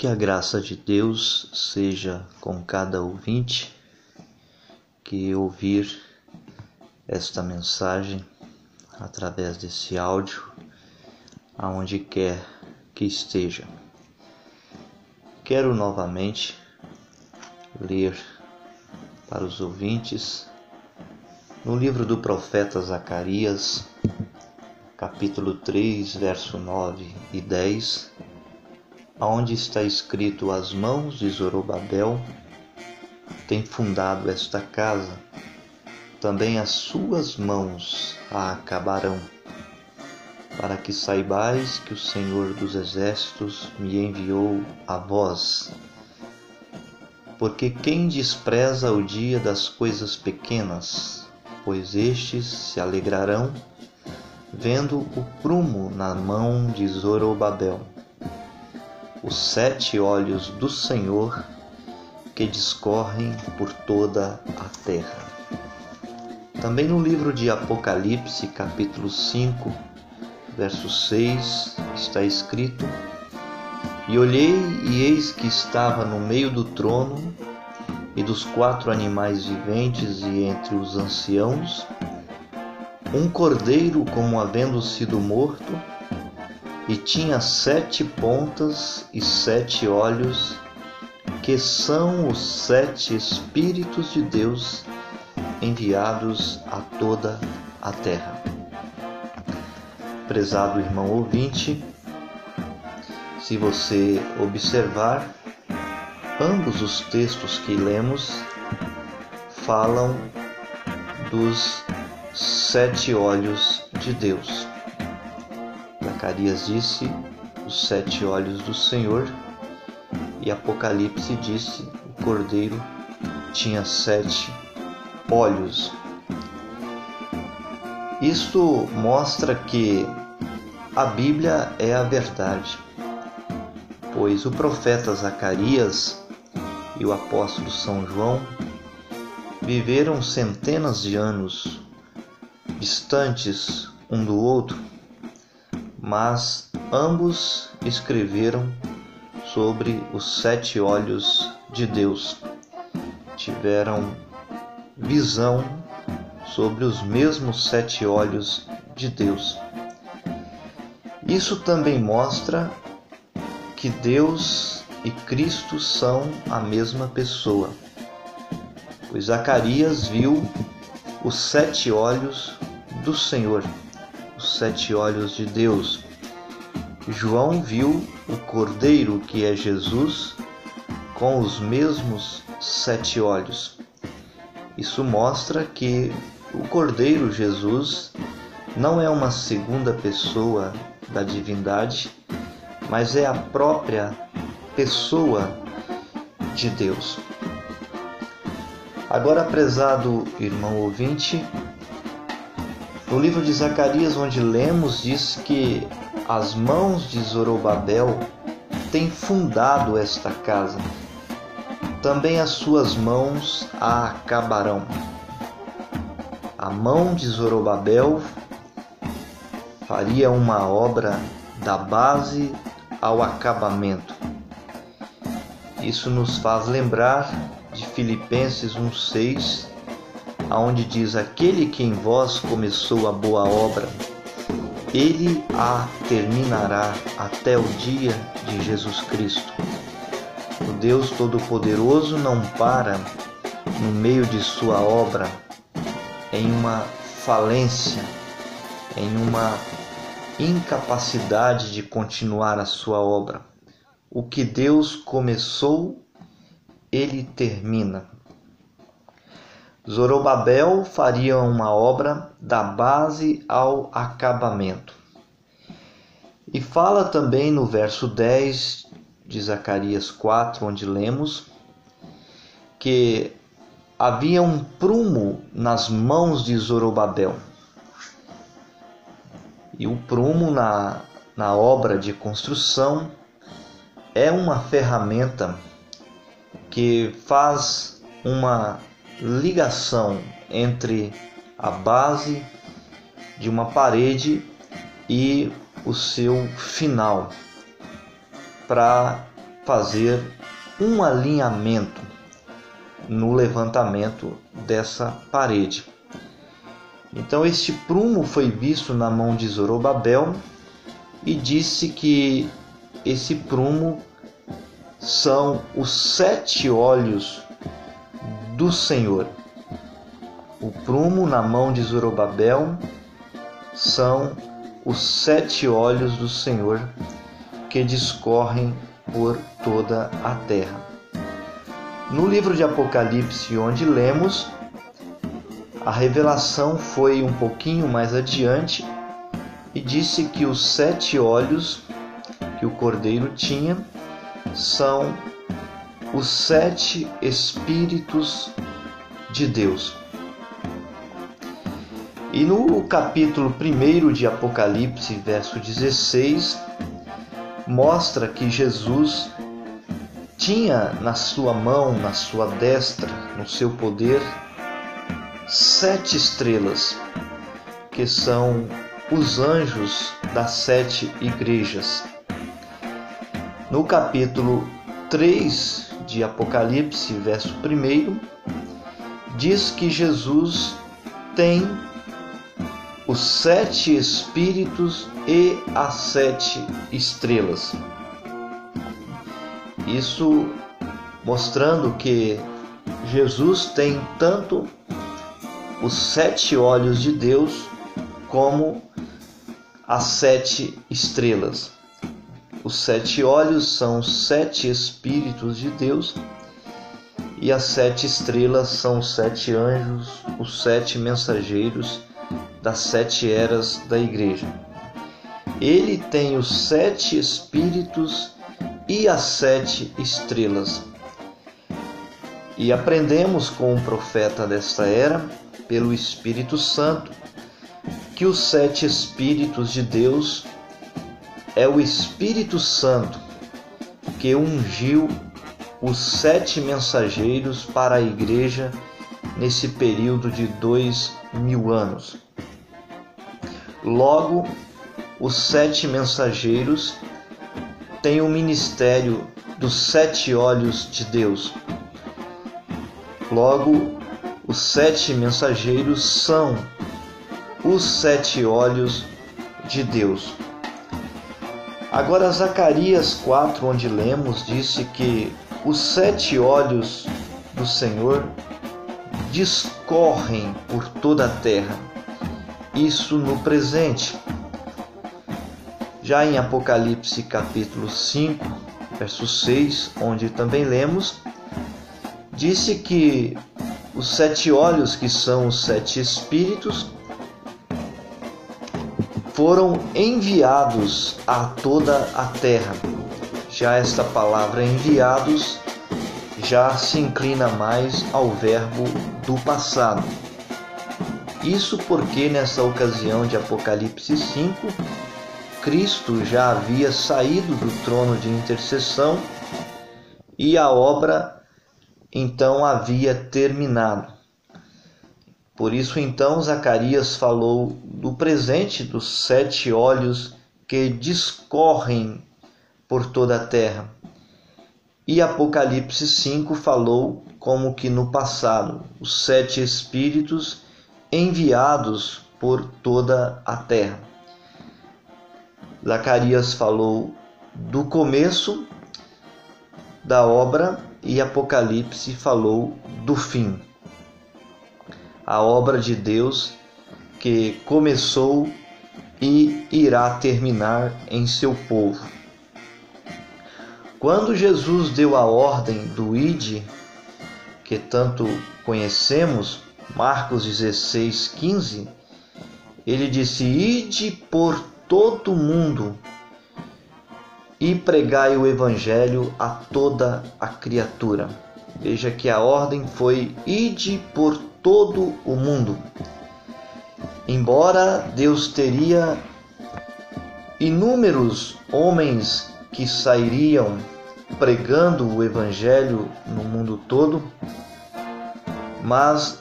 Que a graça de Deus seja com cada ouvinte que ouvir esta mensagem através desse áudio, aonde quer que esteja. Quero novamente ler para os ouvintes no livro do profeta Zacarias, capítulo 3, verso 9 e 10, onde está escrito: as mãos de Zorobabel têm fundado esta casa, também as suas mãos a acabarão, para que saibais que o Senhor dos Exércitos me enviou a vós. Porque quem despreza o dia das coisas pequenas, pois estes se alegrarão, vendo o prumo na mão de Zorobabel, os 7 olhos do Senhor que discorrem por toda a terra. Também no livro de Apocalipse, capítulo 5, verso 6, está escrito: e olhei, e eis que estava no meio do trono e dos 4 animais viventes e entre os anciãos, um cordeiro como havendo sido morto, e tinha 7 pontas e 7 olhos, que são os 7 Espíritos de Deus enviados a toda a terra. Prezado irmão ouvinte, se você observar, ambos os textos que lemos falam dos 7 olhos de Deus. Zacarias disse os 7 olhos do Senhor, e Apocalipse disse o cordeiro tinha 7 olhos. Isto mostra que a Bíblia é a verdade, pois o profeta Zacarias e o apóstolo São João viveram centenas de anos distantes um do outro, mas ambos escreveram sobre os 7 olhos de Deus. Tiveram visão sobre os mesmos 7 olhos de Deus. Isso também mostra que Deus e Cristo são a mesma pessoa, pois Zacarias viu os 7 olhos do Senhor, os 7 olhos de Deus. João viu o Cordeiro, que é Jesus, com os mesmos 7 olhos. Isso mostra que o Cordeiro Jesus não é uma segunda pessoa da divindade, mas é a própria pessoa de Deus. Agora, prezado irmão ouvinte, no livro de Zacarias, onde lemos, diz que as mãos de Zorobabel têm fundado esta casa, também as suas mãos a acabarão. A mão de Zorobabel faria uma obra da base ao acabamento. Isso nos faz lembrar de Filipenses 1,6, onde diz: aquele que em vós começou a boa obra, ele a terminará até o dia de Jesus Cristo. O Deus Todo-Poderoso não para no meio de sua obra, em uma falência, em uma incapacidade de continuar a sua obra. O que Deus começou, ele termina. Zorobabel faria uma obra da base ao acabamento. E fala também no verso 10 de Zacarias 4, onde lemos que havia um prumo nas mãos de Zorobabel. E o prumo na obra de construção é uma ferramenta que faz uma ligação entre a base de uma parede e o seu final, para fazer um alinhamento no levantamento dessa parede. Então este prumo foi visto na mão de Zorobabel e disse que esse prumo são os 7 olhos do Senhor. O prumo na mão de Zorobabel são os 7 olhos do Senhor que discorrem por toda a terra. No livro de Apocalipse, onde lemos, a revelação foi um pouquinho mais adiante e disse que os 7 olhos que o Cordeiro tinha são os 7 Espíritos de Deus. E no capítulo 1 de Apocalipse, verso 16, mostra que Jesus tinha na sua mão, na sua destra, no seu poder, 7 estrelas, que são os anjos das 7 igrejas. No capítulo 3 de Apocalipse, verso 1, diz que Jesus tem os 7 Espíritos e as 7 estrelas. Isso mostrando que Jesus tem tanto os 7 olhos de Deus como as 7 estrelas. Os 7 olhos são os 7 Espíritos de Deus e as 7 estrelas são os 7 anjos, os 7 mensageiros das 7 eras da igreja. Ele tem os 7 Espíritos e as 7 estrelas. E aprendemos com o profeta desta era, pelo Espírito Santo, que os 7 Espíritos de Deus é o Espírito Santo que ungiu os 7 mensageiros para a igreja nesse período de 2000 anos. Logo, os 7 mensageiros têm o ministério dos 7 olhos de Deus. Logo, os 7 mensageiros são os 7 olhos de Deus. Agora, Zacarias 4, onde lemos, disse que os 7 olhos do Senhor discorrem por toda a terra. Isso no presente. Já em Apocalipse capítulo 5, verso 6, onde também lemos, disse que os 7 olhos, que são os 7 Espíritos, foram enviados a toda a terra. Já esta palavra enviados já se inclina mais ao verbo do passado. Isso porque nessa ocasião de Apocalipse 5, Cristo já havia saído do trono de intercessão e a obra então havia terminado. Por isso então Zacarias falou do presente dos 7 olhos que discorrem por toda a terra. E Apocalipse 5 falou como que no passado, os 7 Espíritos enviados por toda a terra. Zacarias falou do começo da obra e Apocalipse falou do fim. A obra de Deus que começou e irá terminar em seu povo. Quando Jesus deu a ordem do Ide, que tanto conhecemos, Marcos 16:15, ele disse: Ide por todo mundo e pregai o evangelho a toda a criatura. Veja que a ordem foi: ide por todo o mundo. Embora Deus teria inúmeros homens que sairiam pregando o evangelho no mundo todo, mas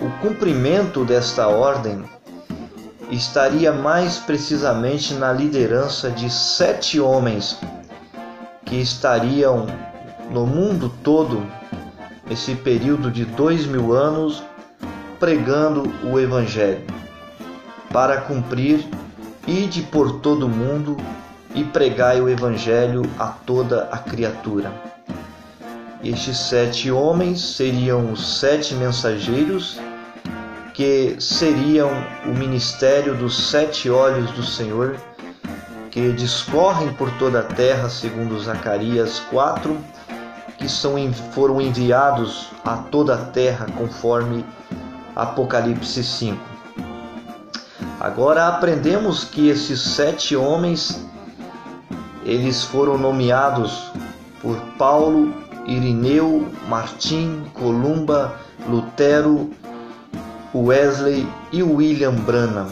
o cumprimento desta ordem estaria mais precisamente na liderança de 7 homens que estariam no mundo todo, esse período de 2000 anos, pregando o Evangelho, para cumprir: ide por todo o mundo e pregai o Evangelho a toda a criatura. Estes 7 homens seriam os 7 mensageiros, que seriam o ministério dos 7 olhos do Senhor, que discorrem por toda a terra, segundo Zacarias 4, que foram enviados a toda a terra, conforme Apocalipse 5. Agora aprendemos que esses 7 homens, eles foram nomeados por Paulo, Irineu, Martim, Columba, Lutero, Wesley e William Branham.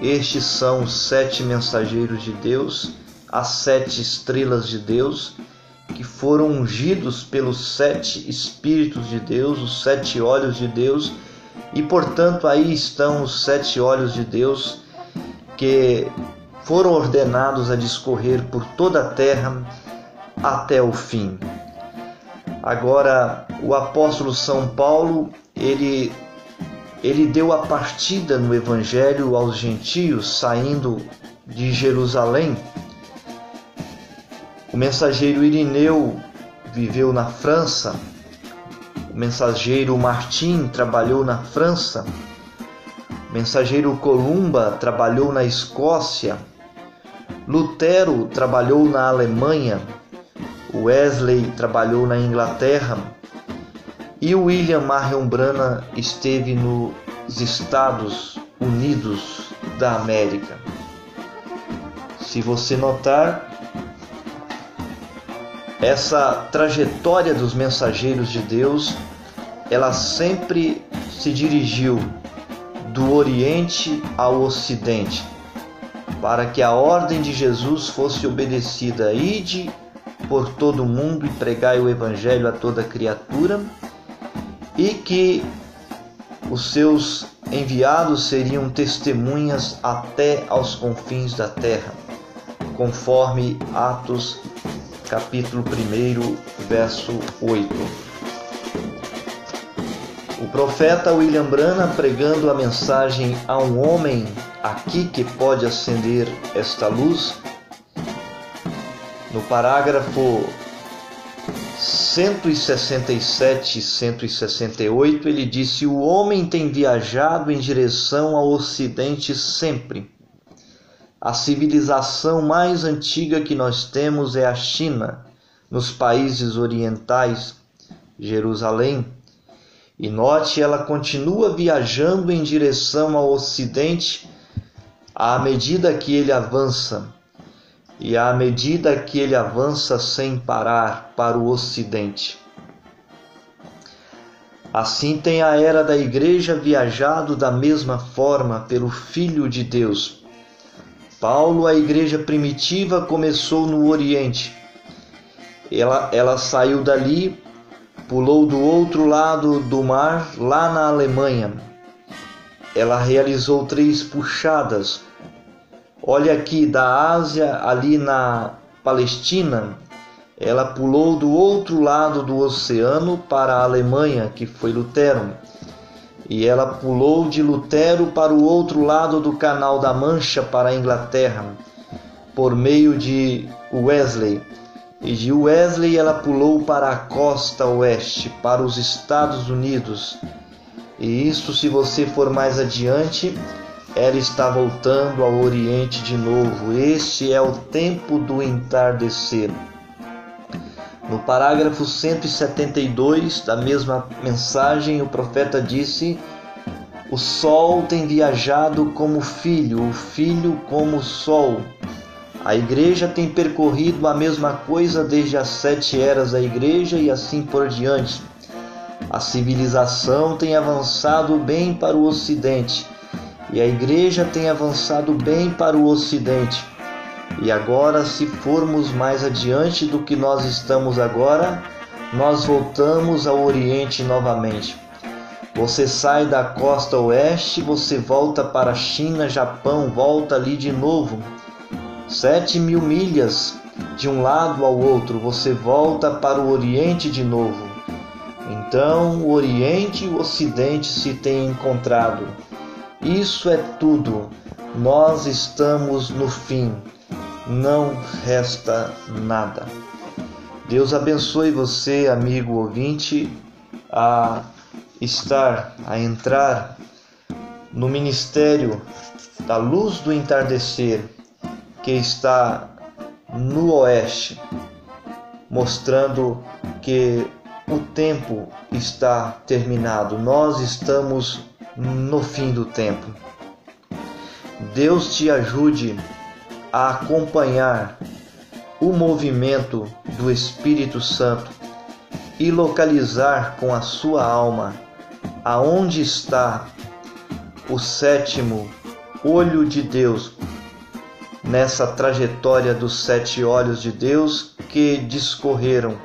Estes são os 7 mensageiros de Deus, as 7 estrelas de Deus, que foram ungidos pelos 7 Espíritos de Deus, os 7 olhos de Deus, e portanto aí estão os 7 olhos de Deus, que foram ordenados a discorrer por toda a terra até o fim. Agora, o apóstolo São Paulo, ele deu a partida no Evangelho aos gentios, saindo de Jerusalém. O mensageiro Irineu viveu na França. O mensageiro Martim trabalhou na França. O mensageiro Columba trabalhou na Escócia. Lutero trabalhou na Alemanha. Wesley trabalhou na Inglaterra. E William Marion Branham esteve nos Estados Unidos da América. Se você notar, essa trajetória dos mensageiros de Deus, ela sempre se dirigiu do Oriente ao Ocidente, para que a ordem de Jesus fosse obedecida: ide por todo o mundo e pregai o Evangelho a toda criatura, e que os seus enviados seriam testemunhas até aos confins da terra, conforme Atos capítulo 1, verso 8. O profeta William Branham, pregando a mensagem a um homem aqui que pode acender esta luz, no parágrafo 167 e 168, ele disse: o homem tem viajado em direção ao Ocidente sempre. A civilização mais antiga que nós temos é a China, nos países orientais, Jerusalém. E note, ela continua viajando em direção ao Ocidente à medida que ele avança. E à medida que ele avança sem parar para o Ocidente. Assim tem a era da Igreja viajado da mesma forma pelo Filho de Deus. Paulo, a igreja primitiva, começou no Oriente. Ela saiu dali, pulou do outro lado do mar, lá na Alemanha. Ela realizou 3 puxadas. Olha aqui, da Ásia, ali na Palestina, ela pulou do outro lado do oceano para a Alemanha, que foi Lutero. E ela pulou de Lutero para o outro lado do Canal da Mancha, para a Inglaterra, por meio de Wesley. E de Wesley ela pulou para a costa oeste, para os Estados Unidos. E isso, se você for mais adiante, ela está voltando ao Oriente de novo. Este é o tempo do entardecer. No parágrafo 172 da mesma mensagem, o profeta disse: o sol tem viajado como o filho como o sol. A igreja tem percorrido a mesma coisa desde as 7 eras da igreja e assim por diante. A civilização tem avançado bem para o Ocidente e a igreja tem avançado bem para o Ocidente. E agora, se formos mais adiante do que nós estamos agora, nós voltamos ao Oriente novamente. Você sai da costa oeste, você volta para a China, Japão, volta ali de novo. 7.000 milhas de um lado ao outro, você volta para o Oriente de novo. Então o Oriente e o Ocidente se têm encontrado. Isso é tudo. Nós estamos no fim. Não resta nada. Deus abençoe você, amigo ouvinte, a entrar no ministério da Luz do Entardecer, que está no Oeste, mostrando que o tempo está terminado. Nós estamos no fim do tempo. Deus te ajude a acompanhar o movimento do Espírito Santo e localizar com a sua alma aonde está o sétimo olho de Deus nessa trajetória dos 7 olhos de Deus que discorreram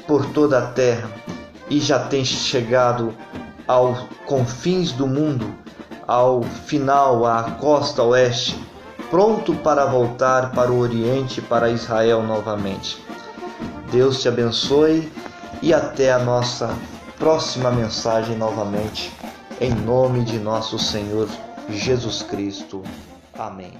por toda a terra e já tem chegado aos confins do mundo, ao final, à costa oeste, pronto para voltar para o Oriente, para Israel novamente. Deus te abençoe e até a nossa próxima mensagem novamente, em nome de nosso Senhor Jesus Cristo. Amém.